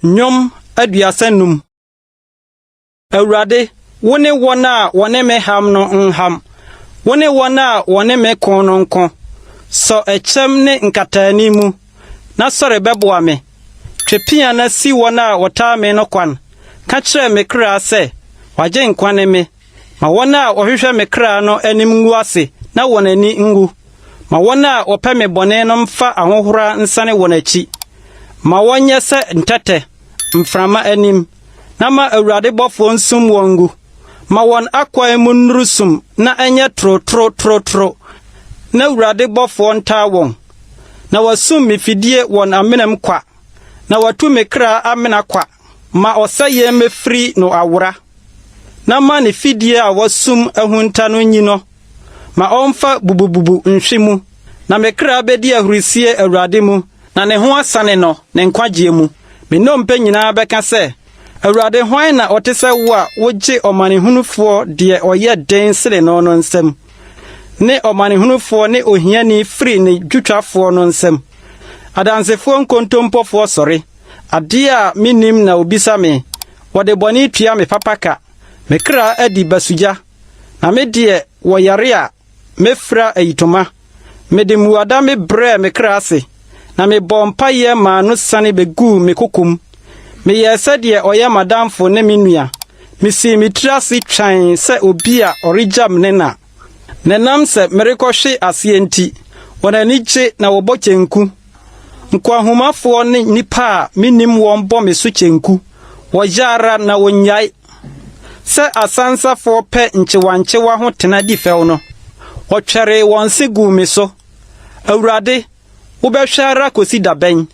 Nyom aduasanum. Awurade, wone wona wone me ham no nham. Wone wona wone me kononko. So echem ne nkatani mu. Na sore beboa me. Twepia na si wona wota me no kwan. Ka kire me kra se, waje nkwane me. Ma wona ohwehwe me kra no anim ngu ase, na wonani ngu. Ma wona ope me bone no mfa ahohora nsane wonachi. Ma wonye se ntete mframa anim. Na ma Awurade bofo nsum wongu. Ma won akwa mu nrusum na enye tro. Na Awurade bofo nta won. Na wasum mefidie won amenam kwa. Na watu me kra amena kwa. Ma osaye mefri no awura. Na ma ne fidie a wasum ahunta no nyino. Ma omfa bubububu nhwemu. Na me kra bedi ahurisie Awurade mu. Na ne ho asane no ne nkwagye mu. Me nompe nyina beka se Awurade hwan na otese wo a wogye omanehunufo de oye den sele no nsem. Ne omanehunufo ne ohiani free ne dwutwafo no nsem. Adansefo nkontompofo sori. Ade a minim na obisa me. Wode boni tua me papaka. Me kra adi basuja. Na me de wo yare a mefra ayitoma. Me de muada me bre me kra ase. Na me bompa ye ma no sane begu me kokum. Me yesedie oye madamfo ne menua. Me si mitrasi twan se obi a orijam ne na. Nenam se merekohwe ase enti. Wona niche na wobo chenku. Nkwahumafo ne nipa minim won bo me so chenku. Wo jara na wonyai. Se asansafo pe nchewanchewa ho tena di few no. Wo twere won segu me so. Awurade, wo behwara kosi daben.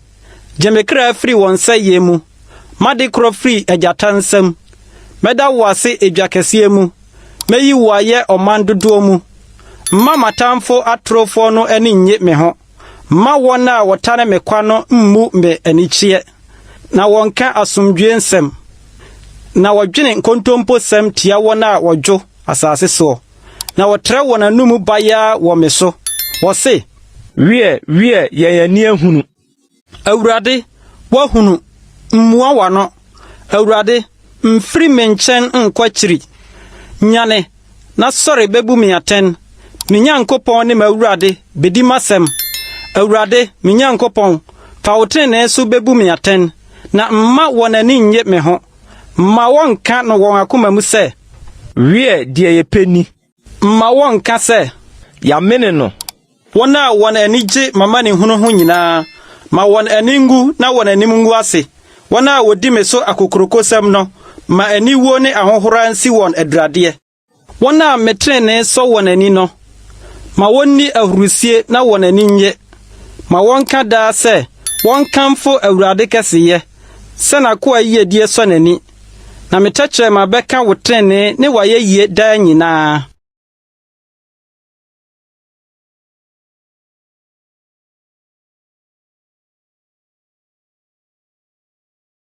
Jemekra free won saye mu. Made kro free ejata nsam. Meda wase edwakese mu. Meyi waye omandodo mu. Mama tamfo atrofo no eni nye me ho. Ma wona wotane me kwa no mmu me anichie. Na wonka asomdwe nsam. Na wodwene nkontompo sam tia wona wodwo asase so. Na wotre wona numu baya wo me so. Wo se wie yeyani ahunu. Awurade wo hunu mmua wano. Awurade mfiri menchen nkwachiri. Nyane na sore bebu mi aten. Minyankopon ne Awurade bedi masem. Awurade minyankopon fa wotene so bebu mi aten. Na mma wonani nye me ho. Mma wonka no won akoma mu se wie de ye peni. Mma wonka se ya mene no. Wona wonani gye mama ne hunu ho nyina. Ma won aningu na won animngu ase. Wona wodi me so akokrokosam no. Ma aniwo ne ahohora nsi won adrade. Wona metrene so won ani no. Ma wonni ahurusie na won ani nye. Ma wonka da se wonkamfo Awurade keseye. Se na ko aye die so nani. Na metachre ma beka wotrene ne waye yie da nyina.